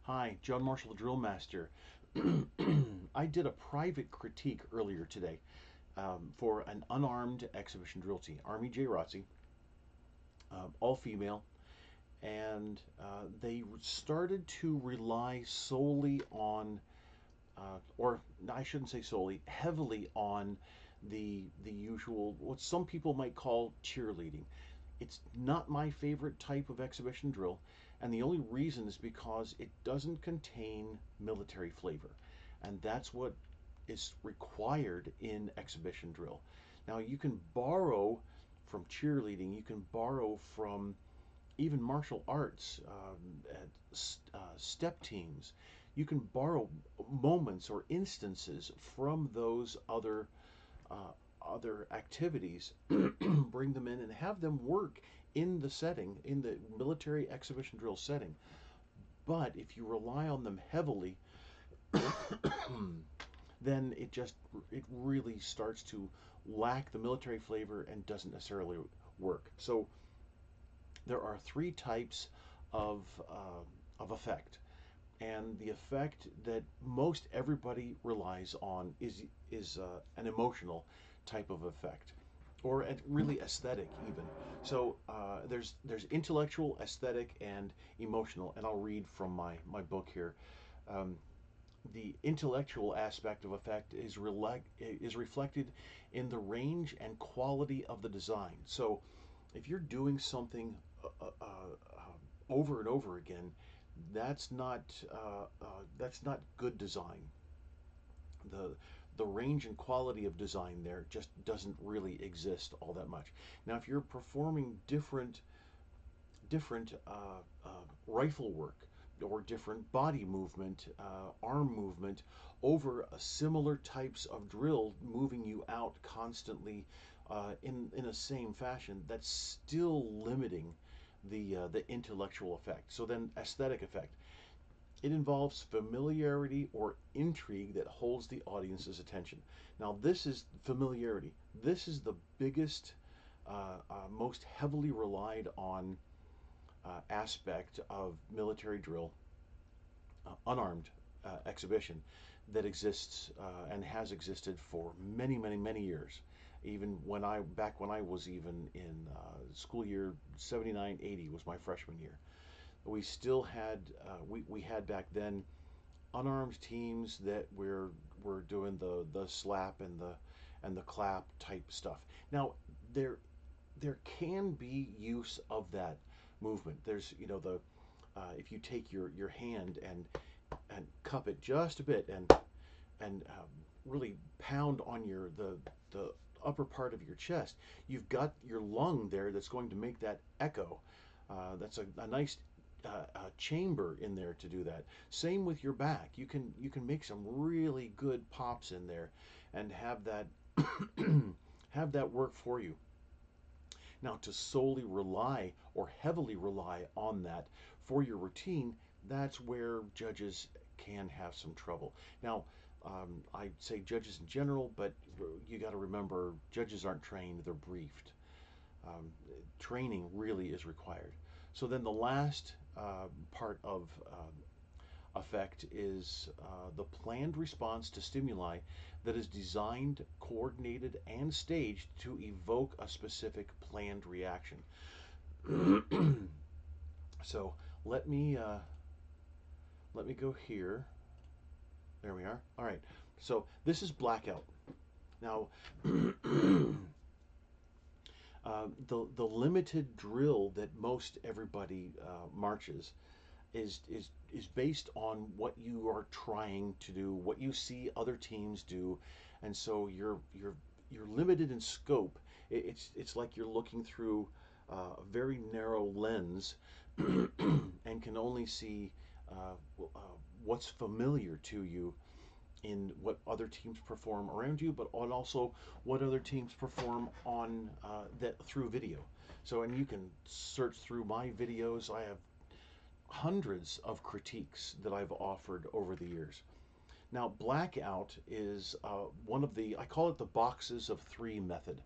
Hi, John Marshall, the DrillMaster. I did a private critique earlier today for an unarmed exhibition drill team, Army J. ROTC, all female, and they started to rely solely on, or I shouldn't say solely, heavily on the usual, what some people might call cheerleading. It's not my favorite type of exhibition drill, and the only reason is because it doesn't contain military flavor, and that's what is required in exhibition drill. Now, you can borrow from cheerleading, you can borrow from even martial arts, step teams. You can borrow moments or instances from those uh, other activities, bring them in and have them work in the setting, in the military exhibition drill setting. But if you rely on them heavily, then it really starts to lack the military flavor and doesn't necessarily work. So there are three types of effect, and the effect that most everybody relies on is an emotional type of effect, or really aesthetic even. So there's intellectual, aesthetic, and emotional, and I'll read from my book here. Um, the intellectual aspect of effect is reflected in the range and quality of the design. So if you're doing something over and over again, that's not that's not good design. The the range and quality of design there just doesn't really exist all that much. Now, if you're performing different rifle work or different body movement, arm movement over similar types of drill, moving you out constantly in a same fashion, that's still limiting the intellectual effect. So then, aesthetic effect. It involves familiarity or intrigue that holds the audience's attention. Now, this is familiarity. This is the biggest, most heavily relied on aspect of military drill, unarmed exhibition that exists and has existed for many, many, many years. Even back when I was even in school year 79, 80 was my freshman year. We still had, we had back then unarmed teams that were doing the slap and the clap type stuff. Now, there there can be use of that movement. There's, the if you take your hand and cup it just a bit and really pound on the upper part of your chest, you've got your lung there that's going to make that echo. That's a nice chamber in there to do that. Same with your back. You can make some really good pops in there and have that have that work for you. Now, to solely rely or heavily rely on that for your routine, that's where judges can have some trouble. Now, I say judges in general, but you got to remember judges aren't trained, they're briefed. Um, Training really is required. So then the last part of effect is the planned response to stimuli that is designed, coordinated, and staged to evoke a specific planned reaction. So let me let me go here. There we are. All right. So this is blackout. Now, the limited drill that most everybody marches is based on what you are trying to do, what you see other teams do, and so you're limited in scope. It's like you're looking through a very narrow lens and can only see what's familiar to you in what other teams perform around you, but on also what other teams perform on that through video. So, and you can search through my videos. I have hundreds of critiques that I've offered over the years. Now, blackout is one of I call it the boxes of three method.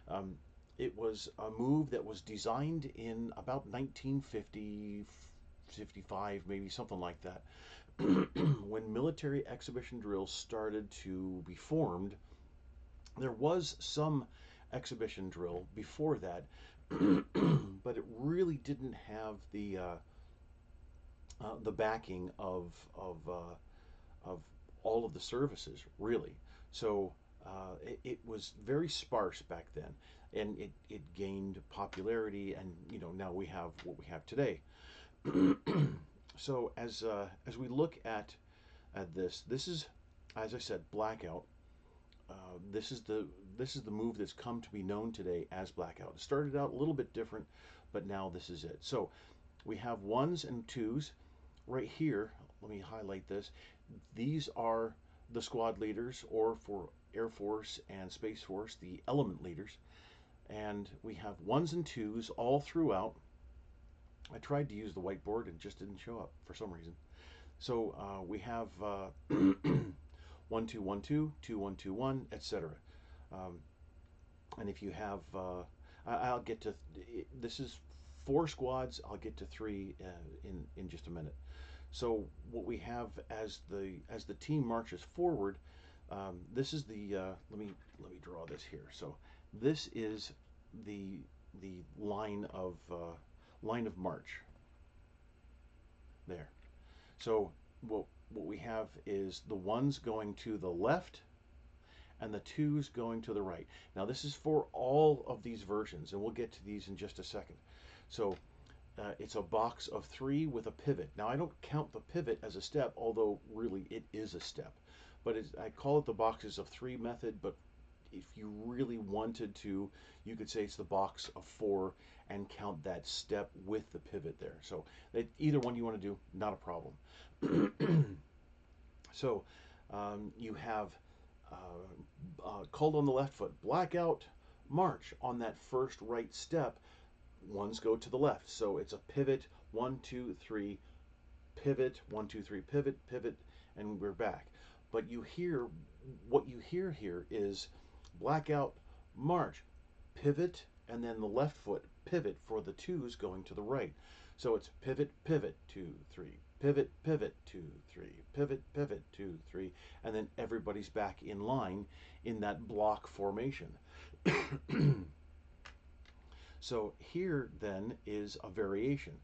Um, it was a move that was designed in about 1950, 55, maybe something like that. When military exhibition drills started to be formed, there was some exhibition drill before that, but it really didn't have the backing of all of the services, really. So it was very sparse back then, and it gained popularity, and now we have what we have today. So as we look at this is, as I said, blackout. This is the move that's come to be known today as blackout. It started out a little bit different, but now this is it. So we have ones and twos right here. Let me highlight this. These are the squad leaders, or for Air Force and Space Force, the element leaders. And we have ones and twos all throughout. I tried to use the whiteboard and it just didn't show up for some reason. So we have 1 2 1 2 2 1 2 1, etc. Um, and if you have, I'll get to this is 4 squads. I'll get to 3 in just a minute. So what we have as the team marches forward, this is the let me draw this here. So this is the line of march there. So what we have is the ones going to the left and the twos going to the right. Now this is for all of these versions, and we'll get to these in just a second. So it's a box of 3 with a pivot. Now I don't count the pivot as a step, although really it is a step. But I call it the boxes of 3 method, but if you really wanted to, you could say it's the box of 4 and count that step with the pivot there. So either one you want to do, not a problem. So you have called on the left foot, blackout, march. On that first right step, ones go to the left. So it's a pivot, 1 2 3, pivot, 1 2 3, pivot, pivot, and we're back. But what you hear here is blackout, march, pivot, and then the left foot pivot for the twos going to the right. So it's pivot, pivot, 2 3, pivot, pivot, 2 3, pivot, pivot, 2 3, and then everybody's back in line in that block formation. So here then is a variation,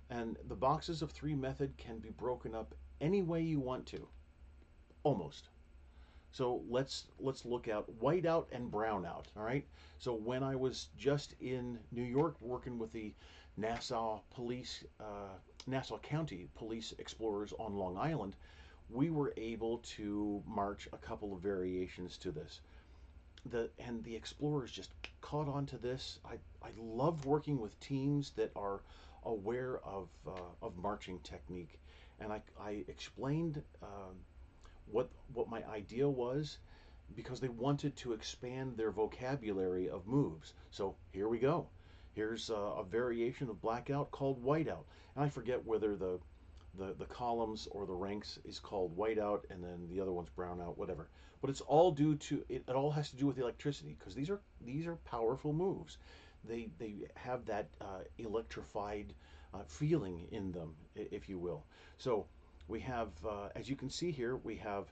and the boxes of 3 method can be broken up any way you want to, almost. So let's look at whiteout and brownout. All right. So when I was just in New York working with the Nassau County Police Explorers on Long Island, we were able to march a couple of variations to this. And the explorers just caught on to this. I love working with teams that are aware of marching technique, and I explained what my idea was, because they wanted to expand their vocabulary of moves. So here we go. Here's a variation of blackout called whiteout, and I forget whether the columns or the ranks is called whiteout and then the other one's brownout, whatever. But it's all due to it all has to do with electricity, because these are powerful moves. They have that electrified feeling in them, if you will. So we have, as you can see here, we have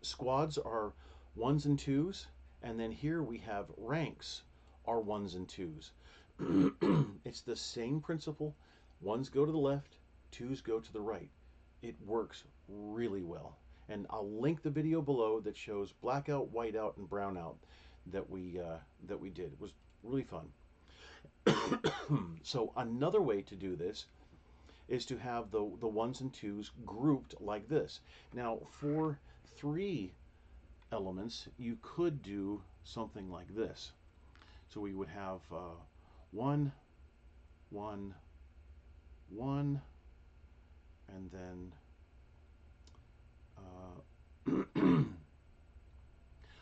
squads are ones and twos, and then here we have ranks are ones and twos. It's the same principle. Ones go to the left, twos go to the right. It works really well. And I'll link the video below that shows blackout, whiteout, and brownout that we did. It was really fun. So another way to do this is to have the ones and twos grouped like this. Now, for 3 elements, you could do something like this. So we would have 1, 1, 1, and then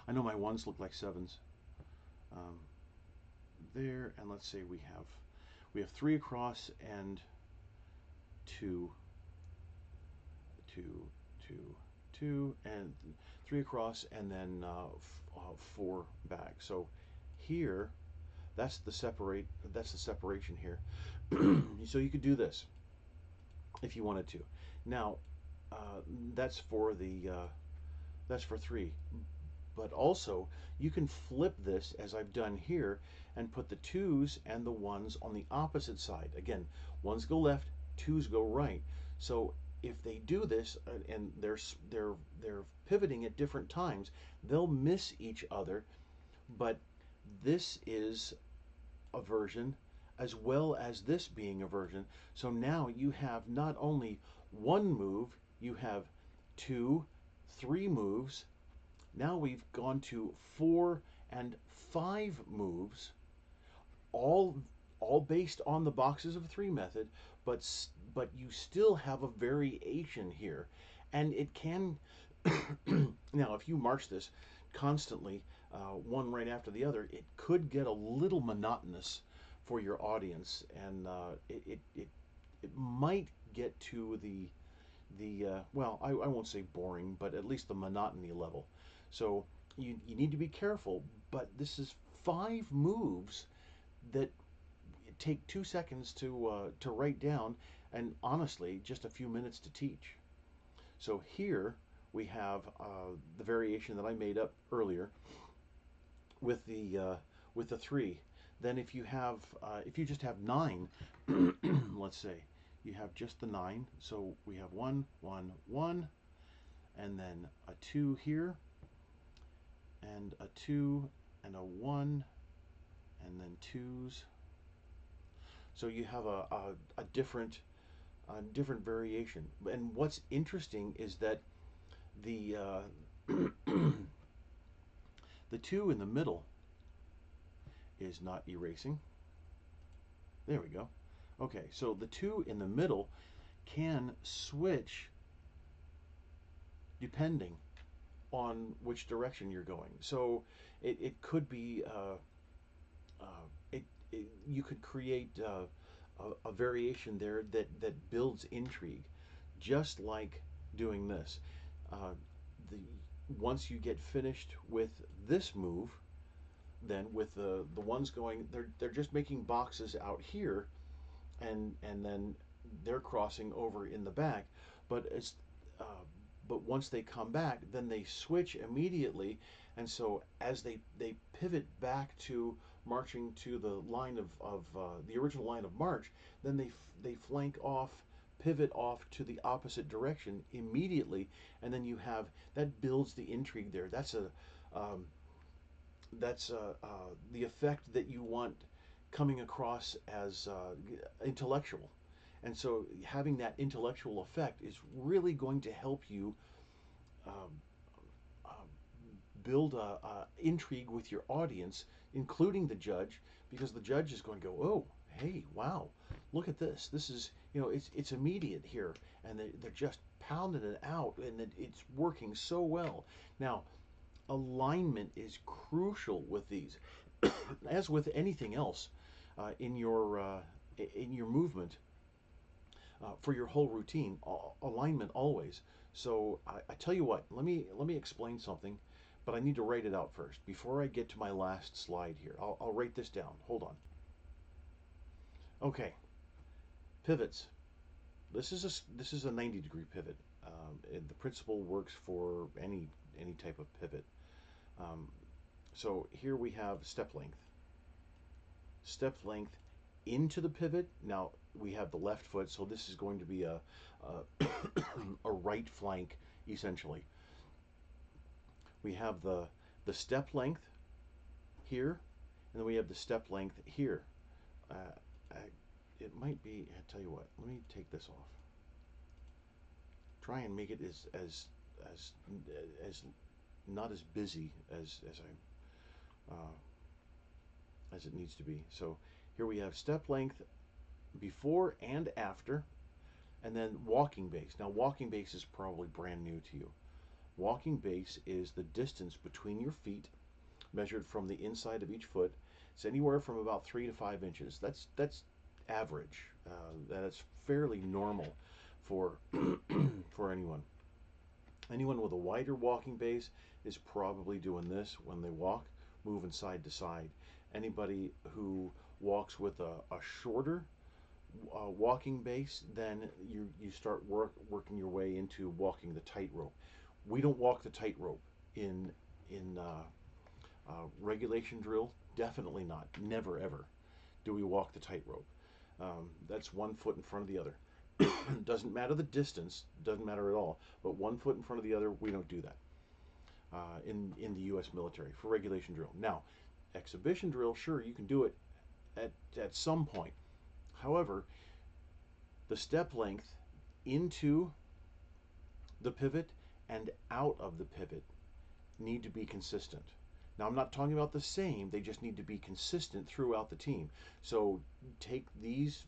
I know my ones look like 7s there, and let's say we have 3 across and 2, 2, 2, 2, and 3 across, and then 4 back. So here, that's the separation here. So you could do this. if you wanted to. Now, uh, that's for the that's for 3. But also, you can flip this as I've done here and put the 2s and the 1s on the opposite side. Again, 1s go left, 2s go right. So if they do this and they're pivoting at different times, they'll miss each other. But this is a version as well as this being a version. So now you have not only one move, you have 2, 3 moves. Now we've gone to 4 and 5 moves, all all based on the boxes of 3 method, but you still have a variation here, and it can now if you march this constantly, one right after the other, it could get a little monotonous for your audience, and it might get to the well, I won't say boring, but at least the monotony level. So you need to be careful, but this is 5 moves that take 2 seconds to write down, and honestly, just a few minutes to teach. So here we have the variation that I made up earlier with the 3. Then if you just have 9, let's say you have just the 9. So we have 1, 1, 1, and then a 2 here, and a 2, and a 1, and then 2s. So you have a different variation. And what's interesting is that the the 2 in the middle is not erasing. There we go. Okay, so the 2 in the middle can switch depending on which direction you're going. So it could be you could create a variation there that builds intrigue, just like doing this. Uh, the Once you get finished with this move, then with the ones going, they're just making boxes out here, and then they're crossing over in the back. But it's uh, but once they come back, then they switch immediately, and so as they pivot back to marching to the line of the original line of march, then they flank off, pivot off to the opposite direction immediately, and then you have that builds the intrigue there. Um, that's the effect that you want coming across as intellectual. And so having that intellectual effect is really going to help you um, uh, build a intrigue with your audience, including the judge, because the judge is going to go, oh, hey, wow, look at this. This is, it's immediate here, and they're just pounding it out, and it's working so well. Now, alignment is crucial with these, as with anything else in your movement for your whole routine. Alignment always. So I tell you what, let me explain something, but I need to write it out first before I get to my last slide here. I'll write this down. Hold on. Okay, pivots. This is a 90-degree pivot. The principle works for any type of pivot. Um, so here we have step length into the pivot. Now we have the left foot, so this is going to be a right flank essentially. We have the step length here, and then we have the step length here. Uh, I, it might be. I tell you what. Let me take this off. Try and make it as as not as busy as it needs to be. So here we have step length before and after, and then walking base. Now walking base is probably brand new to you. Walking base is the distance between your feet measured from the inside of each foot. It's anywhere from about 3 to 5 inches. That's average. That's fairly normal for for anyone. Anyone with a wider walking base is probably doing this when they walk, moving side to side. Anybody who walks with a shorter walking base, then you start working your way into walking the tightrope. We don't walk the tightrope in regulation drill. Definitely not. Never ever do we walk the tightrope. That's 1 foot in front of the other. Doesn't matter the distance, doesn't matter at all. But 1 foot in front of the other, we don't do that in the U.S. military for regulation drill. Now, exhibition drill, sure, you can do it at some point. However, the step length into the pivot and out of the pivot need to be consistent. Now, I'm not talking about the same, they just need to be consistent throughout the team. So take these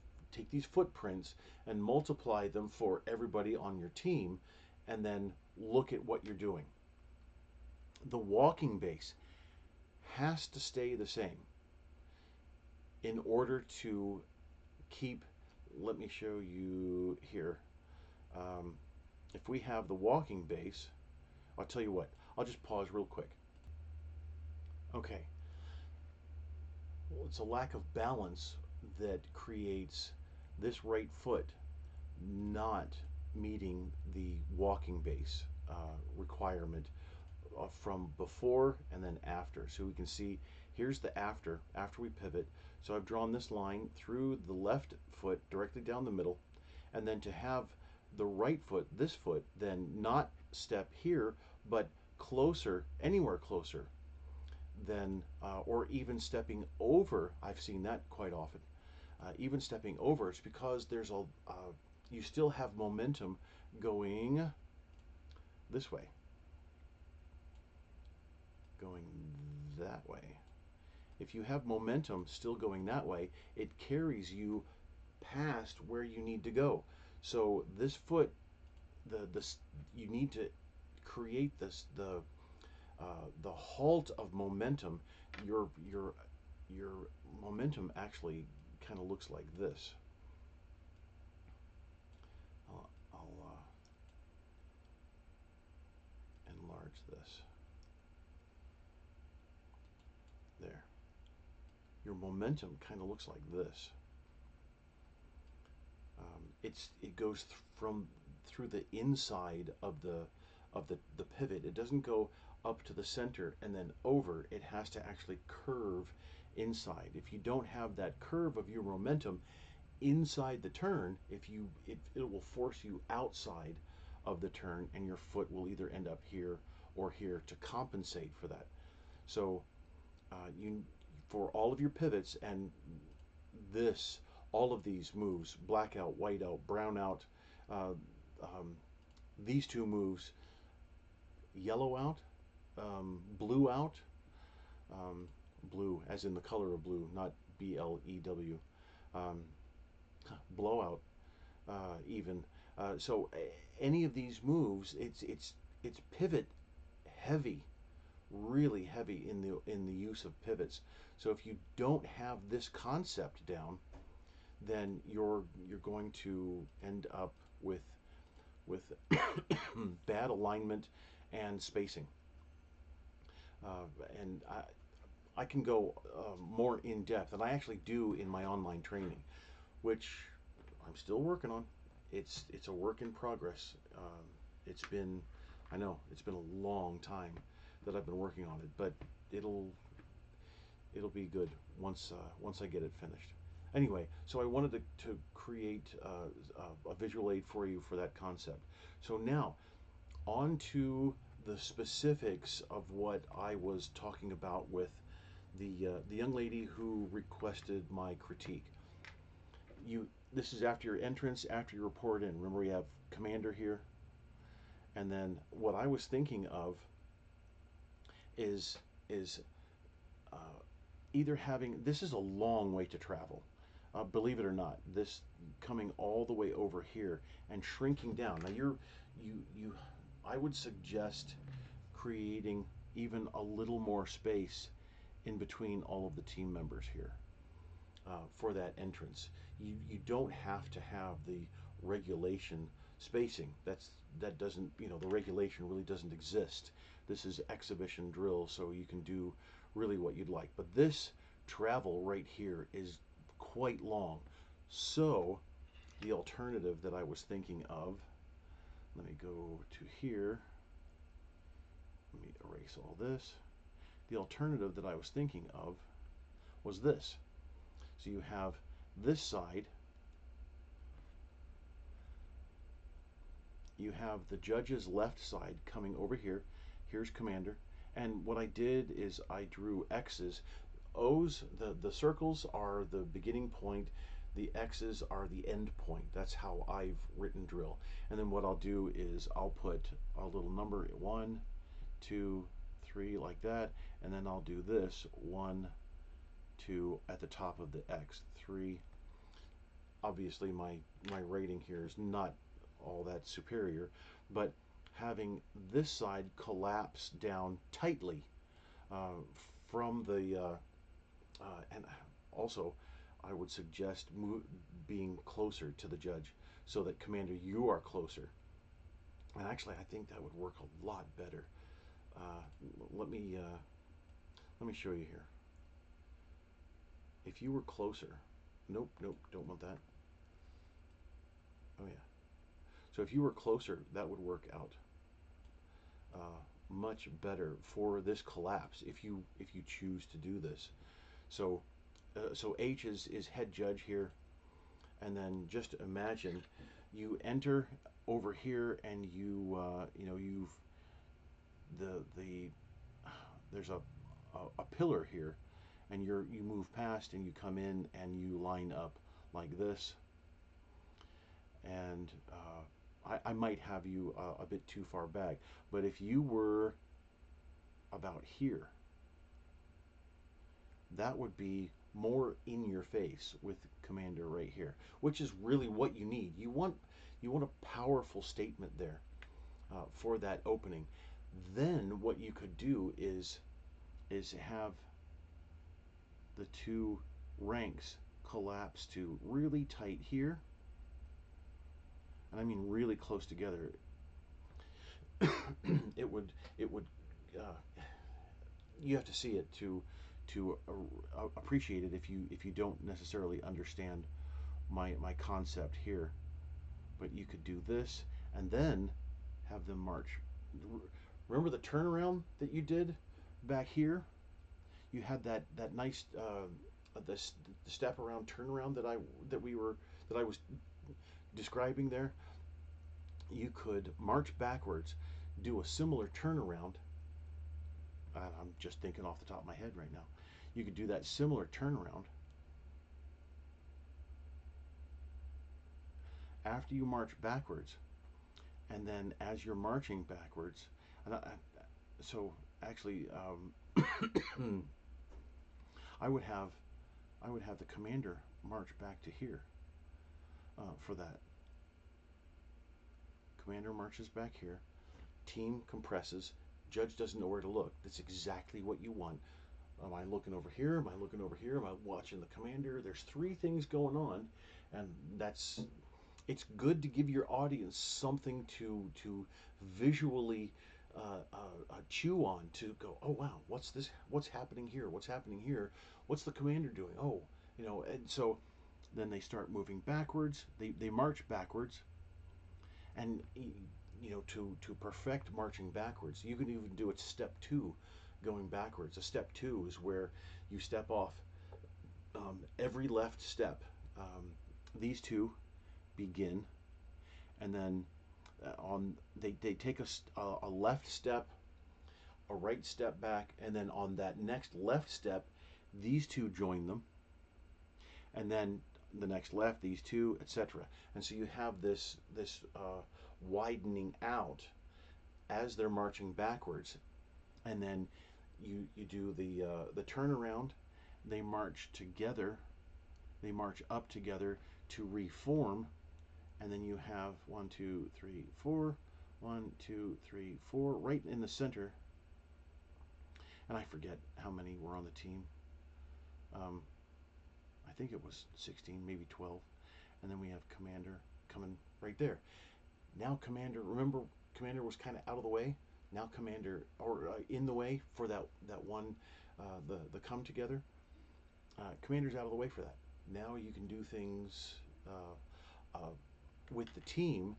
footprints and multiply them for everybody on your team, and then look at what you're doing. The walking base has to stay the same in order to keep, let me show you here. If we have the walking base, I'll tell you what, I'll just pause real quick. Okay, well, it's a lack of balance that creates this right foot not meeting the walking base requirement from before and then after. So we can see here's the after we pivot. So I've drawn this line through the left foot directly down the middle, and then to have the right foot, this foot, then not step here, but closer, anywhere closer than, or even stepping over. I've seen that quite often. Even stepping over, it's because there's you still have momentum going this way, going that way. If you have momentum still going that way, it carries you past where you need to go. So this foot, you need to create the halt of momentum. Your momentum actually kind of looks like this. I'll enlarge this. There. Your momentum kind of looks like this. It goes from through the inside of the pivot. It doesn't go up to the center and then over. It has to actually curve inside. If you don't have that curve of your momentum inside the turn, it will force you outside of the turn, and your foot will either end up here or here to compensate for that. So you for all of your pivots and all of these moves, black out, white out, brown out, uh, these two moves, yellow out, blue out, blue as in the color of blue, not BLEW, um, blowout, even. So any of these moves, it's pivot heavy, really heavy in the use of pivots. So if you don't have this concept down, then you're going to end up with bad alignment and spacing. And I can go more in depth, and I actually do in my online training, which I'm still working on. It's a work in progress. It's been, I know it's been a long time that I've been working on it, but it'll be good once I get it finished. Anyway, so I wanted to create a visual aid for you for that concept. So now, on to the specifics of what I was talking about with the young lady who requested my critique. This is after your entrance, after you report in. Remember, we have commander here, and then what I was thinking of is uh, either having, this is a long way to travel. Believe it or not, this coming all the way over here and shrinking down. Now I would suggest creating even a little more space in between all of the team members here for that entrance. You don't have to have the regulation spacing. That doesn't, the regulation really doesn't exist. This is exhibition drill, so you can do really what you'd like. But this travel right here is quite long. So the alternative that I was thinking of, let me go to here. Let me erase all this. The alternative that I was thinking of was this. So you have this side, you have the judge's left side coming over here. Here's commander. And what I did is I drew X's. O's, the circles are the beginning point. The X's are the end point. That's how I've written drill. And then what I'll do is I'll put a little number, 1, 2, 3, like that. And then I'll do this, 1, 2, at the top of the X, 3. Obviously my rating here is not all that superior, but having this side collapse down tightly uh, from the and also I would suggest being closer to the judge so that commander, you are closer. And actually I think that would work a lot better. uh, let me uh, let me show you here. If you were closer, nope, nope, don't want that. Oh yeah. So if you were closer, that would work out much better for this collapse if you choose to do this. So so H is head judge here, and then just imagine you enter over here and you know you've the there's a pillar here, and you move past and you come in and you line up like this, and I might have you a bit too far back, but if you were about here, that would be more in your face with commander right here, which is really what you need. You want a powerful statement there for that opening. Then what you could do is have the two ranks collapse to really tight here, and I mean really close together. It would you have to see it to appreciate it if you don't necessarily understand my concept here. But you could do this and then have them march. Remember the turnaround that you did back here? You had that nice the step around turnaround that I was describing there. You could march backwards, do a similar turnaround. I'm just thinking off the top of my head right now. You could do that similar turnaround after you march backwards, and then as you're marching backwards, and so actually, I would have the commander march back to here for that. Commander marches back here. Team compresses. Judge doesn't know where to look. That's exactly what you want. Am I looking over here? Am I looking over here? Am I watching the commander? There's three things going on, and it's good to give your audience something to visually chew on, to go, oh wow, what's this? What's happening here? What's happening here? What's the commander doing? Oh, and so then they start moving backwards. They march backwards, and to perfect marching backwards, you can even do it step two, going backwards. A step two is where you step off every left step. These two begin, and then they take a left step, a right step back, and then on that next left step, these two join them, and then the next left, these two, etc. And so you have this widening out as they're marching backwards, and then you do the turnaround. They march together. They march up together to reform, and then you have 1, 2, 3, 4, 1, 2, 3, 4 right in the center. And I forget how many were on the team. I think it was 16, maybe 12. And then we have commander coming right there. Now commander, remember commander was kind of out of the way. Now commander, or in the way for that one, the come together. Commander's out of the way for that. now you can do things uh, with the team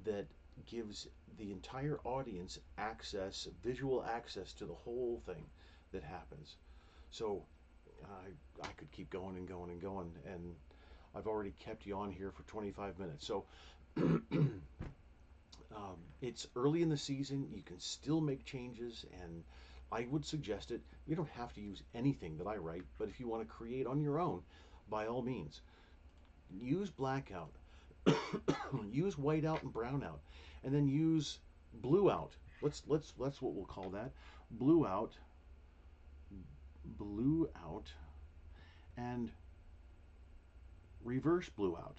that gives the entire audience access, visual access to the whole thing that happens. So I could keep going and going and going, and I've already kept you on here for 25 minutes. So it's early in the season. You can still make changes, and I would suggest it. You don't have to use anything that I write, but if you want to create on your own, by all means, use blackout, use whiteout and brownout, and then use blue out. Let's what we'll call that blue out, and reverse blue out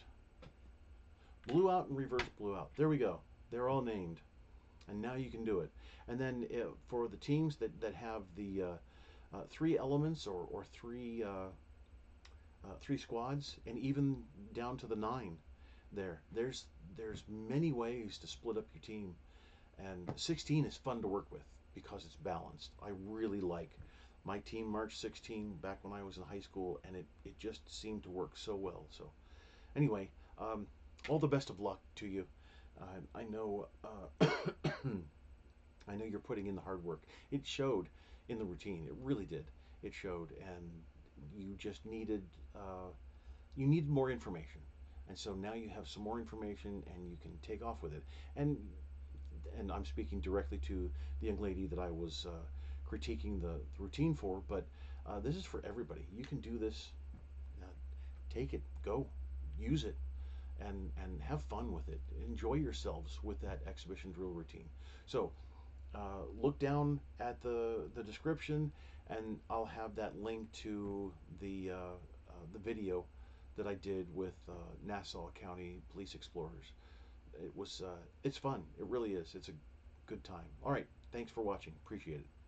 and reverse blue out. There we go. They're all named, and now you can do it. And then for the teams that have the three elements or three squads, and even down to the nine, there's many ways to split up your team. And 16 is fun to work with because it's balanced. I really like my team March 16 back when I was in high school, and it just seemed to work so well. So anyway, all the best of luck to you. I know I know you're putting in the hard work. It showed in the routine. It really did. It showed, and you just you needed more information. And so now you have some more information, and you can take off with it. And I'm speaking directly to the young lady that I was critiquing the routine for, but this is for everybody. You can do this. Uh, Take it, go, use it, and have fun with it. Enjoy yourselves with that exhibition drill routine. So look down at the description, and I'll have that link to the video that I did with Nassau County Police Explorers. It's fun. It really is. It's a good time. All right. Thanks for watching. Appreciate it.